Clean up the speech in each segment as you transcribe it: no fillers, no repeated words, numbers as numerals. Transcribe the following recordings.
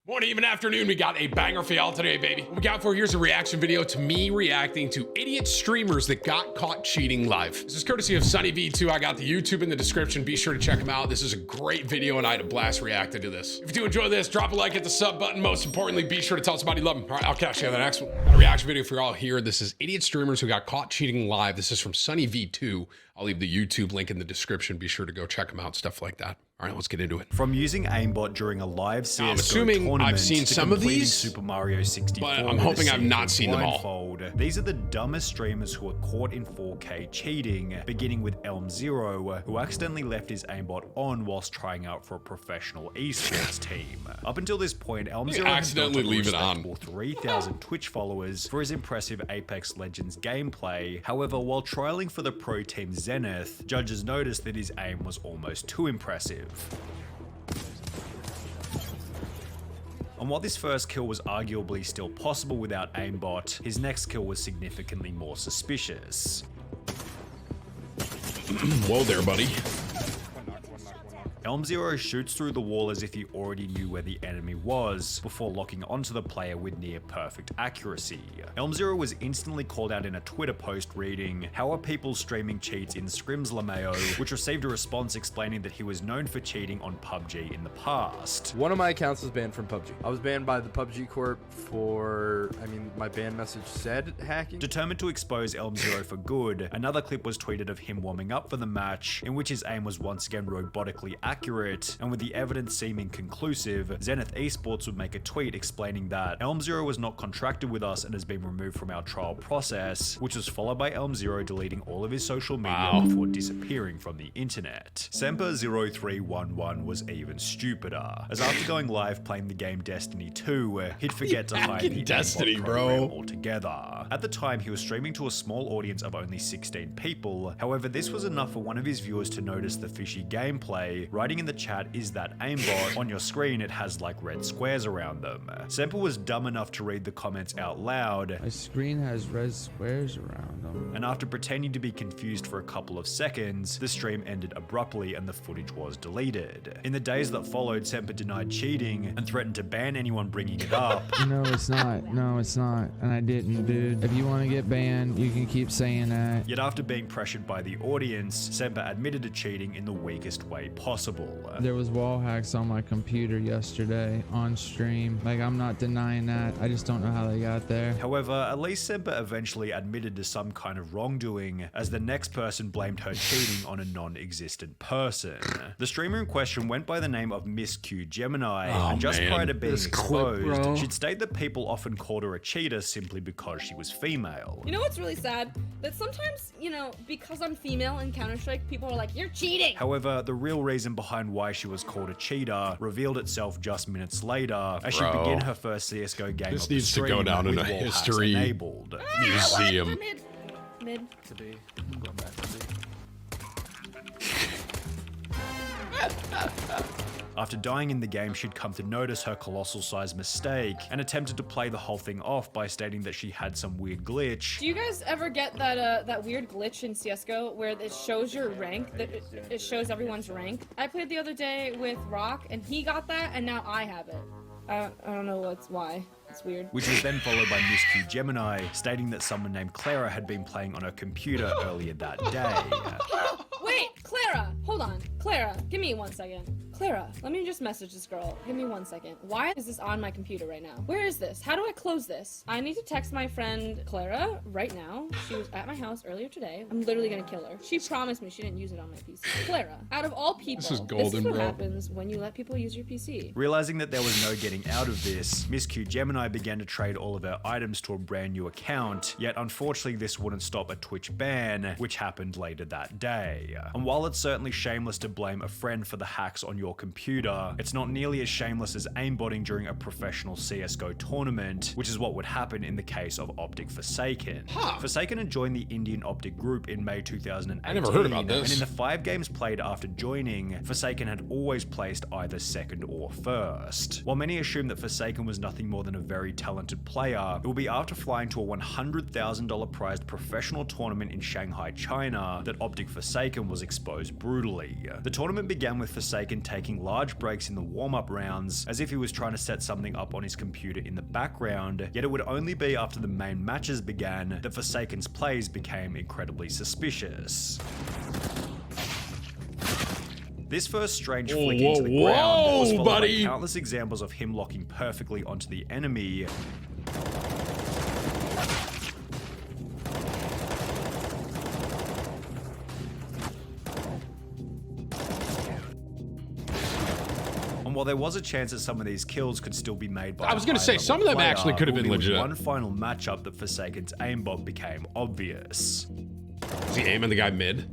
Morning, even afternoon, we got a banger for y'all today, baby. What we got for here's a reaction video to me reacting to idiot streamers that got caught cheating live. This is courtesy of Sunny V2. I got the YouTube in the description. Be sure to check them out. This is a great video and I had a blast reacting to this. If you do enjoy this, drop a like, hit the sub button. Most importantly, be sure to tell somebody you love them. All right, I'll catch you on the next one. Got a reaction video for y'all here. This is idiot streamers who got caught cheating live. This is from Sunny V2. I'll leave the YouTube link in the description. Be sure to go check them out, stuff like that. All right, let's get into it. From using aimbot during a live CSGO I'm assuming tournament I've seen some of these, Super Mario 64, but I'm hoping I've not seen them all. These are the dumbest streamers who were caught in 4K cheating, beginning with Elm0, who accidentally left his aimbot on whilst trying out for a professional esports team. Up until this point, Elm0 accidentally leave it on. 3,000 Twitch followers for his impressive Apex Legends gameplay. However, while trialing for the pro team Zenith, judges noticed that his aim was almost too impressive. And while this first kill was arguably still possible without aimbot, his next kill was significantly more suspicious. Whoa there, buddy. Elm0 shoots through the wall as if he already knew where the enemy was, before locking onto the player with near perfect accuracy. Elm0 was instantly called out in a Twitter post reading, "How are people streaming cheats in Scrims LMAO?" which received a response explaining that he was known for cheating on PUBG in the past. One of my accounts was banned from PUBG. I was banned by the PUBG Corp for, my ban message said hacking. Determined to expose Elm0 for good, another clip was tweeted of him warming up for the match, in which his aim was once again robotically accurate, and with the evidence seeming conclusive, Zenith Esports would make a tweet explaining that Elm0 was not contracted with us and has been removed from our trial process, which was followed by Elm0 deleting all of his social media before disappearing from the internet. Semper0311 was even stupider, as after going live playing the game Destiny 2, he'd forget to hide the Destiny, aimbot program altogether. At the time, he was streaming to a small audience of only 16 people, however this was enough for one of his viewers to notice the fishy gameplay, writing in the chat, "Is that aimbot? On your screen it has like red squares around them." Semper was dumb enough to read the comments out loud. My screen has red squares around them. And after pretending to be confused for a couple of seconds, the stream ended abruptly and the footage was deleted. In the days that followed, Semper denied cheating and threatened to ban anyone bringing it up. No, it's not. No, it's not. And I didn't, dude. If you want to get banned, you can keep saying that. Yet after being pressured by the audience, Semper admitted to cheating in the weakest way possible. There was wall hacks on my computer yesterday on stream. Like, I'm not denying that. I just don't know how they got there. However, at least Semper eventually admitted to some kind of wrongdoing, as the next person blamed her cheating on a non-existent person. The streamer in question went by the name of Miss Q Gemini, and just prior to being exposed, she'd stated that people often called her a cheater simply because she was female. You know what's really sad? That sometimes, because I'm female in Counter-Strike, people are like, "You're cheating!" However, the real reason behind why she was called a cheater revealed itself just minutes later, as she began her first CSGO game. This needs to go down in a history museum. Mid. To be. I'm going back to B. After dying in the game, she'd come to notice her colossal-sized mistake and attempted to play the whole thing off by stating that she had some weird glitch. Do you guys ever get that weird glitch in CSGO where it shows your rank, that it shows everyone's rank? I played the other day with Rock, and he got that, and now I have it. I don't know why. It's weird. Which was then followed by Miss Q Gemini, stating that someone named Clara had been playing on her computer earlier that day. Wait, Clara! Hold on. Clara, give me 1 second. Clara, let me just message this girl. Give me 1 second. Why is this on my computer right now? Where is this? How do I close this? I need to text my friend Clara right now. She was at my house earlier today. I'm literally gonna kill her. She promised me she didn't use it on my PC. Clara, out of all people, this is golden, what bro. happens when you let people use your PC. Realizing that there was no getting out of this, Miss Q Gemini began to trade all of her items to a brand new account, yet unfortunately this wouldn't stop a Twitch ban, which happened later that day. And while it's certainly shameless to blame a friend for the hacks on your computer, it's not nearly as shameless as aimbotting during a professional CSGO tournament, which is what would happen in the case of Optic Forsaken. Forsaken had joined the Indian Optic group in May 2018. I never heard about this. And in the 5 games played after joining, Forsaken had always placed either second or first. While many assume that Forsaken was nothing more than a very talented player, it will be after flying to a $100,000 prized professional tournament in Shanghai, China, that Optic Forsaken was exposed brutally. The tournament began with Forsaken taking taking large breaks in the warm-up rounds, as if he was trying to set something up on his computer in the background, yet it would only be after the main matches began that Forsaken's plays became incredibly suspicious. This first strange flick into the ground was followed by countless examples of him locking perfectly onto the enemy. And while there was a chance that some of these kills could still be made by I was going to say, some of them actually could have been legit. One final matchup that Forsaken's aimbot became obvious. Is he aiming the guy mid?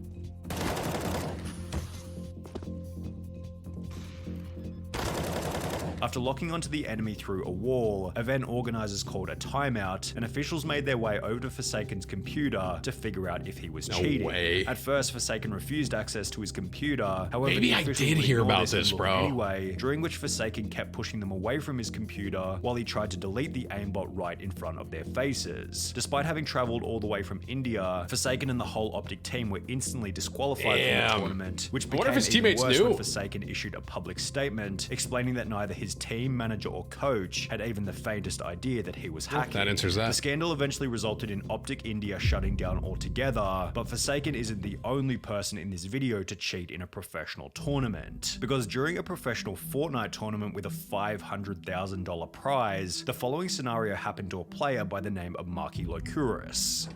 After locking onto the enemy through a wall, event organizers called a timeout, and officials made their way over to Forsaken's computer to figure out if he was cheating. Way. At first, Forsaken refused access to his computer. However, maybe I did hear about this, bro. Anyway, during which Forsaken kept pushing them away from his computer while he tried to delete the aimbot right in front of their faces. Despite having traveled all the way from India, Forsaken and the whole Optic team were instantly disqualified from the tournament, which became even worse when Forsaken issued a public statement explaining that neither his team, manager, or coach had even the faintest idea that he was hacking. That answers that. The scandal eventually resulted in Optic India shutting down altogether, but Forsaken isn't the only person in this video to cheat in a professional tournament. Because during a professional Fortnite tournament with a $500,000 prize, the following scenario happened to a player by the name of Marky Locuris.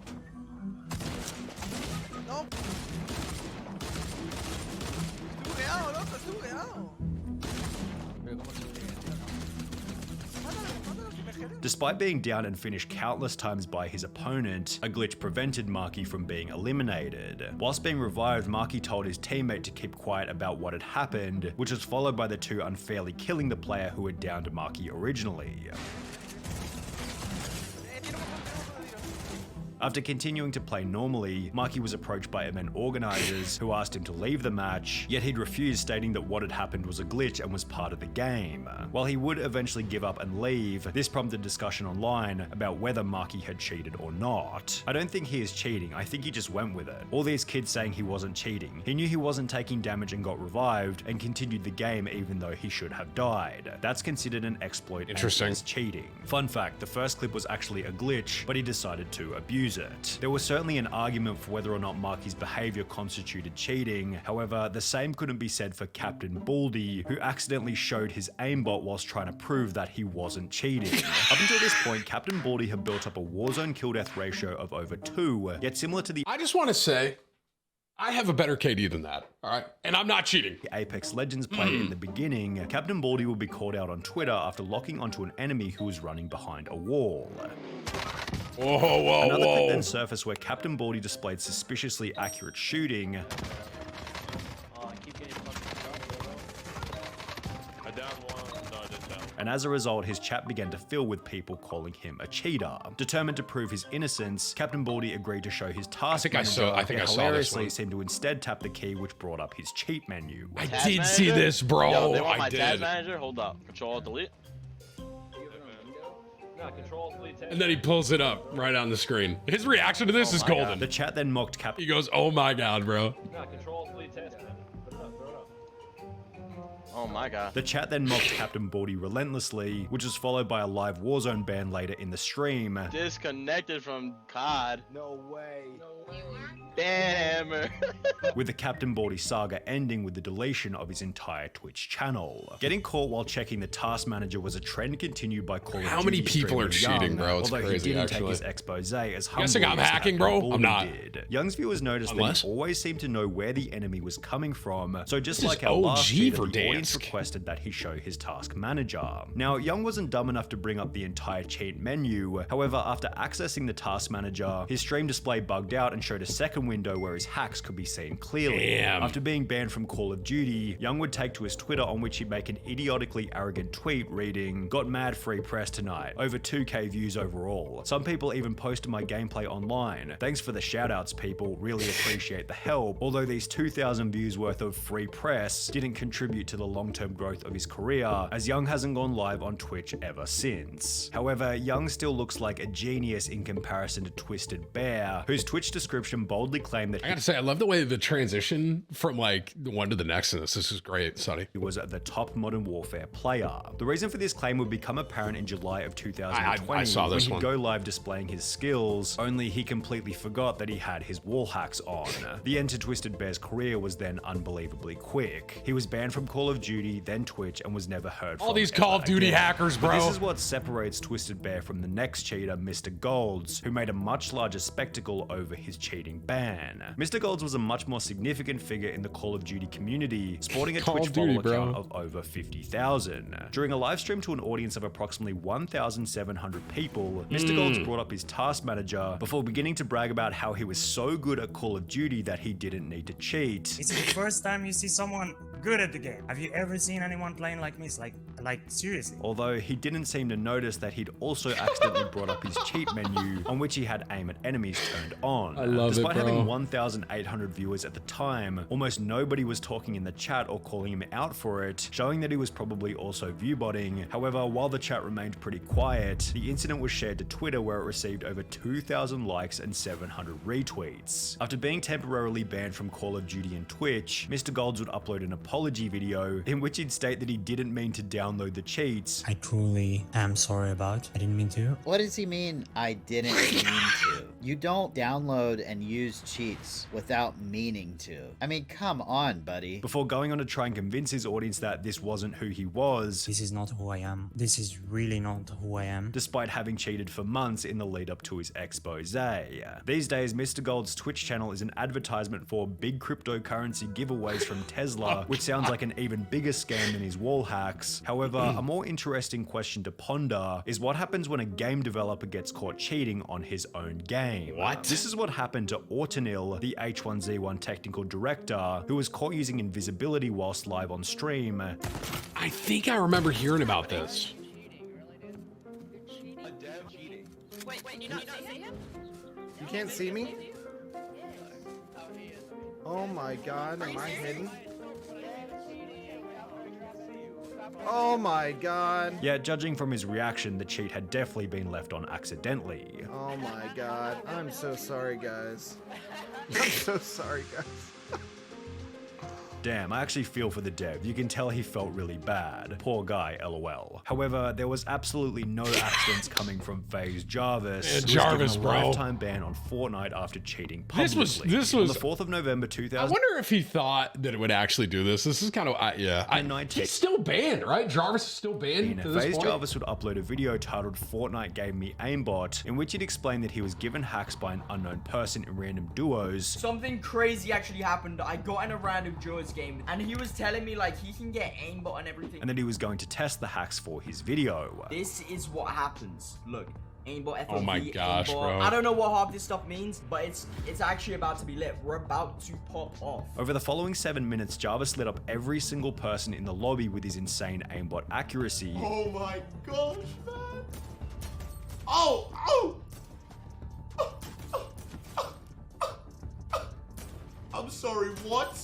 No. Estuvo quedado, loco, estuvo quedado. Despite being down and finished countless times by his opponent, a glitch prevented Marky from being eliminated. Whilst being revived, Marky told his teammate to keep quiet about what had happened, which was followed by the two unfairly killing the player who had downed Marky originally. After continuing to play normally, Marky was approached by event organizers who asked him to leave the match, yet he'd refused, stating that what had happened was a glitch and was part of the game. While he would eventually give up and leave, this prompted discussion online about whether Marky had cheated or not. I don't think he is cheating, I think he just went with it. All these kids saying he wasn't cheating. He knew he wasn't taking damage and got revived, and continued the game even though he should have died. That's considered an exploit and as cheating. Fun fact, the first clip was actually a glitch, but he decided to abuse it. There was certainly an argument for whether or not Marky's behavior constituted cheating. However, the same couldn't be said for Captain Baldy, who accidentally showed his aimbot whilst trying to prove that he wasn't cheating. Up until this point, Captain Baldy had built up a Warzone kill death ratio of over 2, yet similar to the I just want to say, I have a better KD than that, all right? And I'm not cheating. Apex Legends player in the beginning, Captain Baldy would be called out on Twitter after locking onto an enemy who was running behind a wall. Another clip then surfaced where Captain Baldy displayed suspiciously accurate shooting. And as a result, his chat began to fill with people calling him a cheater. Determined to prove his innocence, Captain Baldy agreed to show his task manager, I think I saw this one. seemed to instead tap the key which brought up his cheat menu. I did see this, bro. Yo, they want my I task did. manager? Hold up. Control delete. Control delete. And then he pulls it up right on the screen. His reaction to this is golden. The chat then mocked Captain. He goes, "Oh my god, bro." Control delete task manager. Oh my god. The chat then mocked Captain Baldy relentlessly, which was followed by a live Warzone ban later in the stream. Disconnected from COD. No way. Damn. With the Captain Baldy saga ending with the deletion of his entire Twitch channel. Getting caught while checking the task manager was a trend continued by Call of Duty. How many people are cheating, bro? It's although crazy, he didn't actually. take his expose as humbly Guessing I'm as hacking, Captain bro? Baldy I'm not. did. Young's viewers noticed that he always seemed to know where the enemy was coming from, so just This like is our last OG video, for the audience Dansk. requested that he show his task manager. Now, Young wasn't dumb enough to bring up the entire cheat menu. However, after accessing the task manager, his stream display bugged out and showed a second window where his hacks could be seen clearly. Damn. After being banned from Call of Duty, Young would take to his Twitter, on which he'd make an idiotically arrogant tweet reading, "Got mad free press tonight, over 2k views overall. Some people even posted my gameplay online. Thanks for the shoutouts, people, really appreciate the help. Although these 2,000 views worth of free press didn't contribute to the long-term growth of his career, as Young hasn't gone live on Twitch ever since. However, Young still looks like a genius in comparison to Twisted Bear, whose Twitch description boldly claimed that I gotta say, I love the way the transition from like the one to the next in this. This is great, Sonny. he was the top Modern Warfare player. The reason for this claim would become apparent in July of 2020 I saw this when one. he'd go live displaying his skills, only he completely forgot that he had his wall hacks on. The end to Twisted Bear's career was then unbelievably quick. He was banned from Call of Duty, then Twitch, and was never heard from All these ever Call of Duty again. hackers, But bro. this is what separates Twisted Bear from the next cheater, Mr. Golds, who made a much larger spectacle over his cheating ban. Mr. Golds was a much more significant figure in the Call of Duty community, sporting a Call Twitch of Duty, follower count bro. of over 50,000. During a live stream to an audience of approximately 1,700 people, Mr. Golds brought up his task manager before beginning to brag about how he was so good at Call of Duty that he didn't need to cheat. It's the first time you see someone good at the game. Have you ever seen anyone playing like me? It's like seriously. Although he didn't seem to notice that he'd also accidentally brought up his cheat menu, on which he had aim at enemies turned on. I love it, Despite bro. having 1,800 viewers at the time, almost nobody was talking in the chat or calling him out for it, showing that he was probably also viewbotting. However, while the chat remained pretty quiet, the incident was shared to Twitter, where it received over 2,000 likes and 700 retweets. After being temporarily banned from Call of Duty and Twitch, Mr. Golds would upload an apology video in which he'd state that he didn't mean to download the cheats. I truly am sorry about. I didn't mean to. What does he mean, I didn't mean to? You don't download and use cheats without meaning to. I mean, come on, buddy. Before going on to try and convince his audience that this wasn't who he was, This is not who I am. This is really not who I am. despite having cheated for months in the lead up to his expose. These days, Mr. Gold's Twitch channel is an advertisement for big cryptocurrency giveaways from Tesla, which sounds like an even bigger scam than his wall hacks. However, a more interesting question to ponder is what happens when a game developer gets caught cheating on his own game. What? This is what happened to Autonil, the H1Z1 technical director, who was caught using invisibility whilst live on stream. I think I remember hearing about this. You can't see me? Oh my god, am I hidden? Oh my god. Yeah, judging from his reaction, the cheat had definitely been left on accidentally. Oh my god. I'm so sorry, guys. I'm so sorry, guys. Damn, I actually feel for the dev. You can tell he felt really bad. Poor guy, lol. However, there was absolutely no accidents coming from FaZe Jarvis. Yeah, who was Jarvis, given a bro. lifetime ban on Fortnite after cheating This publicly. was- On the 4th of November I 2000. wonder if he thought that it would actually do this. This is kind of, yeah. And 19. He's still banned, right? Jarvis is still banned to this FaZe point. Jarvis would upload a video titled Fortnite Gave Me Aimbot, in which he'd explained that he was given hacks by an unknown person in random duos. Something crazy actually happened. I got in a random duos game and he was telling me like he can get aimbot and everything. And that he was going to test the hacks for his video. This is what happens. Look, aimbot, FOV, Oh my gosh, aimbot. bro. I don't know what half this stuff means, but it's actually about to be lit. We're about to pop off. Over the following 7 minutes, Jarvis lit up every single person in the lobby with his insane aimbot accuracy. Oh my gosh, man. Oh! I'm sorry, what?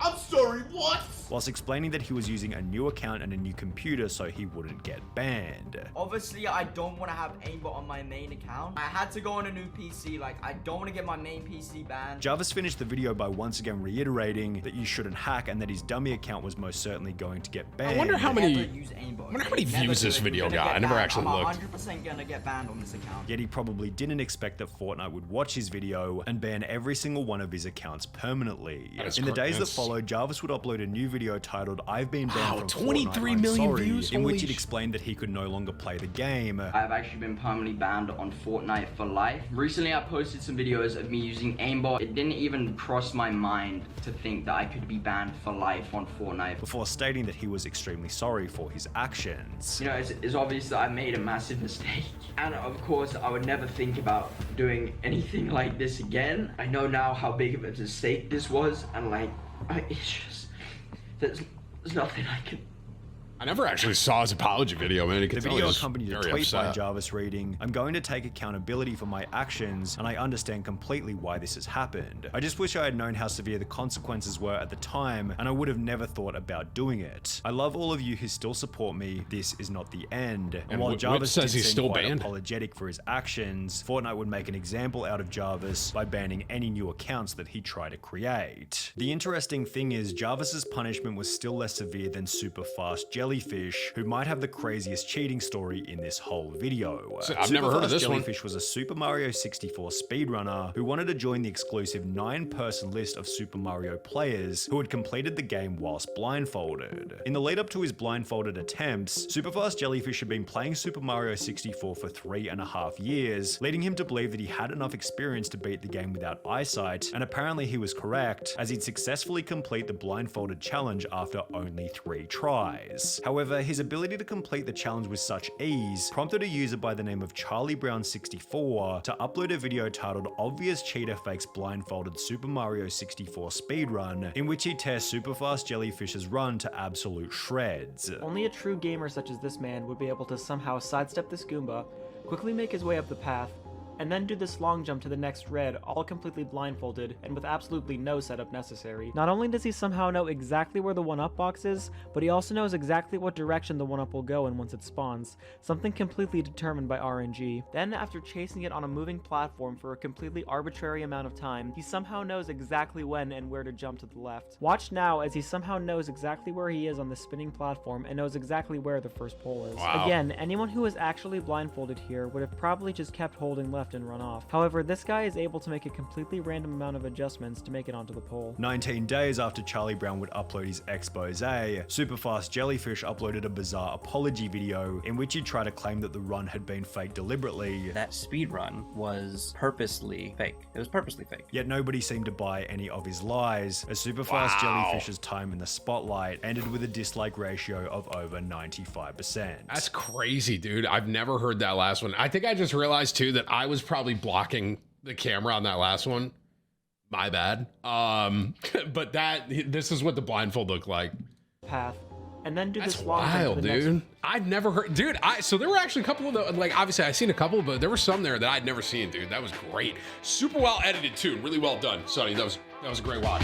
I'm sorry, what? Whilst explaining that he was using a new account and a new computer so he wouldn't get banned. Obviously, I don't want to have aimbot on my main account. I had to go on a new PC. Like, I don't want to get my main PC banned. Jarvis finished the video by once again reiterating that you shouldn't hack and that his dummy account was most certainly going to get banned. I wonder how Never many, use aimbot. I wonder how many Never views do this it. video You're gonna got. get I never banned. actually I'm looked. 100% gonna get banned on this account. Yet he probably didn't expect that Fortnite would watch his video and ban every single one of his accounts permanently. That is In the days that that's- followed, Jarvis would upload a new video titled I've been banned Wow, from 23 Fortnite, I'm million sorry, views? in which Holy he'd explained that he could no longer play the game. I've actually been permanently banned on Fortnite for life. Recently, I posted some videos of me using aimbot. It didn't even cross my mind to think that I could be banned for life on Fortnite. Before stating that he was extremely sorry for his actions. You know, it's obvious that I made a massive mistake. And of course, I would never think about doing anything like this again. I know now how big of a mistake this was, and like, it's just, there's nothing I can I never actually saw his apology video, man. The video accompanied a tweet by Jarvis reading, "I'm going to take accountability for my actions, and I understand completely why this has happened. I just wish I had known how severe the consequences were at the time, and I would have never thought about doing it. I love all of you who still support me. This is not the end." And while Jarvis says he's still quite banned, apologetic for his actions, Fortnite would make an example out of Jarvis by banning any new accounts that he tried to create. The interesting thing is, Jarvis's punishment was still less severe than Super Fast Jellyfish, who might have the craziest cheating story in this whole video. So I've never heard of this one. Jellyfish was a Super Mario 64 speedrunner who wanted to join the exclusive 9-person list of Super Mario players who had completed the game whilst blindfolded. In the lead up to his blindfolded attempts, Superfast Jellyfish had been playing Super Mario 64 for 3.5 years, leading him to believe that he had enough experience to beat the game without eyesight, and apparently he was correct, as he'd successfully complete the blindfolded challenge after only 3 tries. However, his ability to complete the challenge with such ease prompted a user by the name of CharlieBrown64 to upload a video titled "Obvious Cheater Fakes Blindfolded Super Mario 64 Speedrun," in which he tears Superfast Jellyfish's run to absolute shreds. Only a true gamer such as this man would be able to somehow sidestep this Goomba, quickly make his way up the path, and then do this long jump to the next red, all completely blindfolded and with absolutely no setup necessary. Not only does he somehow know exactly where the 1-up box is, but he also knows exactly what direction the 1-up will go in once it spawns, something completely determined by RNG. Then, after chasing it on a moving platform for a completely arbitrary amount of time, he somehow knows exactly when and where to jump to the left. Watch now as he somehow knows exactly where he is on the spinning platform and knows exactly where the first pole is. Wow. Again, anyone who was actually blindfolded here would have probably just kept holding left and run off. However, this guy is able to make a completely random amount of adjustments to make it onto the pole. 19 days after Charlie Brown would upload his expose, Superfast Jellyfish uploaded a bizarre apology video in which he tried to claim that the run had been faked deliberately. That speed run was purposely fake. It was purposely fake. Yet nobody seemed to buy any of his lies, as Superfast Jellyfish's time in the spotlight ended with a dislike ratio of over 95%. That's crazy, dude. I've never heard that last one. I think I just realized too that I was probably blocking the camera on that last one. My bad. But this is what the blindfold looked like. Path. And then do That's this long wild, dude. I'd never heard, dude. So there were actually a couple of the, like, obviously I've seen a couple, but there were some there that I'd never seen, dude. That was great. Super well edited too. Really well done, Sonny. That was a great watch.